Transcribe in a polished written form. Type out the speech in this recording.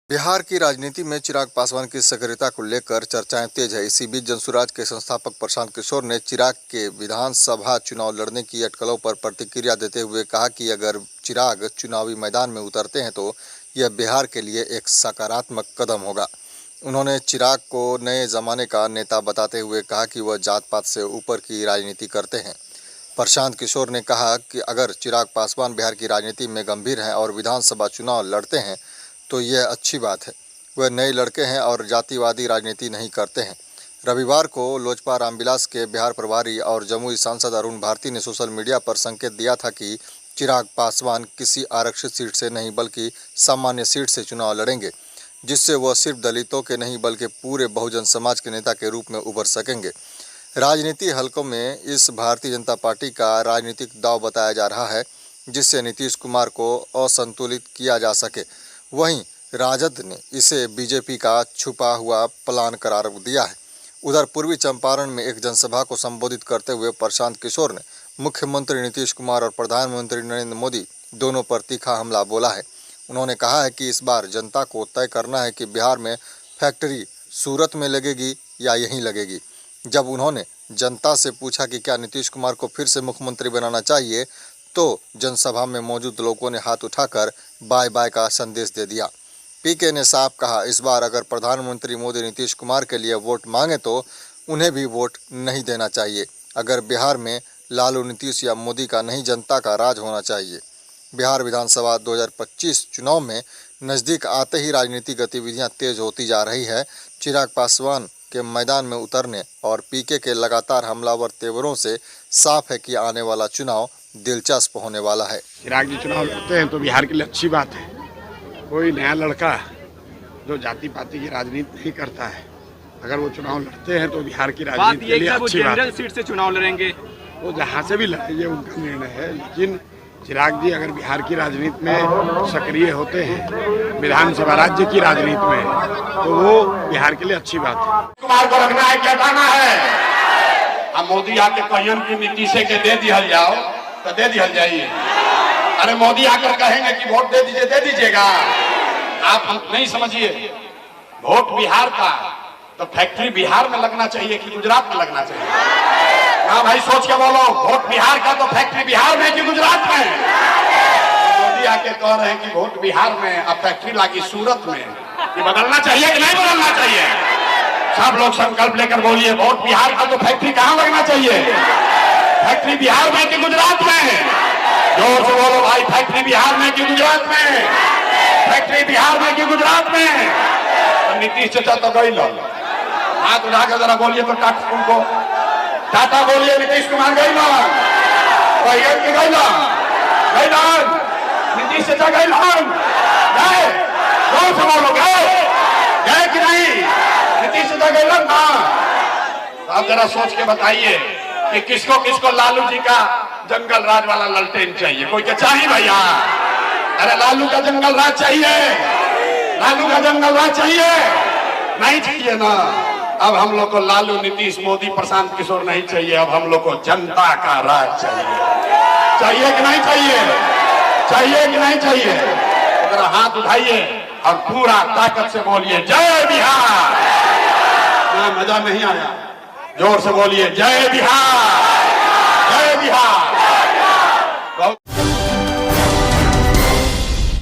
बिहार की राजनीति में चिराग पासवान की सक्रियता को लेकर चर्चाएं तेज है। इसी बीच जनसुराज के संस्थापक प्रशांत किशोर ने चिराग के विधानसभा चुनाव लड़ने की अटकलों पर प्रतिक्रिया देते हुए कहा कि अगर चिराग चुनावी मैदान में उतरते हैं तो यह बिहार के लिए एक सकारात्मक कदम होगा। उन्होंने चिराग को नए जमाने का नेता बताते हुए कहा कि वह जात पात से ऊपर की राजनीति करते हैं। प्रशांत किशोर ने कहा कि अगर चिराग पासवान बिहार की राजनीति में गंभीर हैं और विधानसभा चुनाव लड़ते हैं तो यह अच्छी बात है। वह नए लड़के हैं और जातिवादी राजनीति नहीं करते हैं। रविवार को लोजपा रामविलास के बिहार प्रभारी और जमुई सांसद अरुण भारती ने सोशल मीडिया पर संकेत दिया था कि चिराग पासवान किसी आरक्षित सीट से नहीं बल्कि सामान्य सीट से चुनाव लड़ेंगे, जिससे वह सिर्फ दलितों के नहीं बल्कि पूरे बहुजन समाज के नेता के रूप में उभर सकेंगे। राजनीति हलकों में इस भारतीय जनता पार्टी का राजनीतिक दांव बताया जा रहा है, जिससे नीतीश कुमार को असंतुलित किया जा सके। वहीं राजद ने इसे बीजेपी का छुपा हुआ प्लान करार दिया है। उधर पूर्वी चंपारण में एक जनसभा को संबोधित करते हुए प्रशांत किशोर ने मुख्यमंत्री नीतीश कुमार और प्रधानमंत्री नरेंद्र मोदी दोनों पर तीखा हमला बोला है। उन्होंने कहा है कि इस बार जनता को तय करना है कि बिहार में फैक्ट्री सूरत में लगेगी या यहीं लगेगी। जब उन्होंने जनता से पूछा कि क्या नीतीश कुमार को फिर से मुख्यमंत्री बनाना चाहिए, तो जनसभा में मौजूद लोगों ने हाथ उठाकर बाय बाय का संदेश दे दिया। पीके ने साफ कहा, इस बार अगर प्रधानमंत्री मोदी नीतीश कुमार के लिए वोट मांगे तो उन्हें भी वोट नहीं देना चाहिए। अगर बिहार में लालू नीतीश या मोदी का नहीं, जनता का राज होना चाहिए। बिहार विधानसभा 2025 चुनाव में नज़दीक आते ही राजनीतिक गतिविधियां तेज होती जा रही है। चिराग पासवान के मैदान में उतरने और पीके के लगातार हमलावर तेवरों से साफ है कि आने वाला चुनाव दिलचस्प होने वाला है। चिराग जी चुनाव लड़ते हैं तो बिहार के लिए अच्छी बात है। कोई नया लड़का जो जाति पाति की राजनीति नहीं करता है, अगर वो चुनाव लड़ते हैं तो बिहार की राजनीति के लिए अच्छी बात है। सीट से चुनाव लड़ेंगे, वो जहाँ से भी लड़ेंगे उनका निर्णय है, लेकिन चिराग जी अगर बिहार की राजनीति में सक्रिय होते हैं, विधानसभा राज्य की राजनीति में, तो वो बिहार के लिए अच्छी बात है। कुमार को रखना है, क्या हटाना है? अब मोदी आके कहियन की नीतीश के दे दिया जाओ तो दे दिया जाइए। अरे मोदी आकर कहेंगे कि वोट दे दीजिए, दे दीजिएगा। आप हम नहीं समझिए, वोट बिहार का तो फैक्ट्री बिहार में लगना चाहिए कि गुजरात में लगना चाहिए? हाँ भाई, सोच के बोलो, वोट बिहार का तो फैक्ट्री बिहार में कि गुजरात में? मोदी आके कह रहे हैं कि वोट बिहार में अब फैक्ट्री लगी सूरत में। ये बदलना चाहिए कि नहीं बदलना चाहिए? सब लोग संकल्प लेकर बोलिए, वोट बिहार का तो फैक्ट्री कहाँ लगना चाहिए? फैक्ट्री बिहार में कि गुजरात में? जोर से बोलो भाई, फैक्ट्री बिहार में कि गुजरात में? फैक्ट्री बिहार में कि गुजरात में? तो नीतीश चाचा तो गई लो, हाथ उठा कर जरा बोलिए तो टाटा, उनको टाटा बोलिए। नीतीश कुमार गई लो, गई लो, नीतीश चाचा गई लो, गए, जोर से बोलो, गए कि नहीं? नीतीश चाचा गई लो ना। आप जरा सोच के बताइए कि किसको किसको लालू जी का जंगल राज वाला ललटेन चाहिए? कोई क्या चाहिए भैया? अरे लालू का जंगल राज चाहिए, लालू का जंगल राज चाहिए? नहीं चाहिए ना। अब हम लोग को लालू, नीतीश, मोदी, प्रशांत किशोर नहीं चाहिए। अब हम लोग को जनता का राज चाहिए। चाहिए कि नहीं चाहिए? चाहिए कि नहीं चाहिए? अगर हाथ उठाइए और पूरा ताकत से बोलिए जय बिहार। मजा नहीं आया? जोर से बोलिए जय बिहार।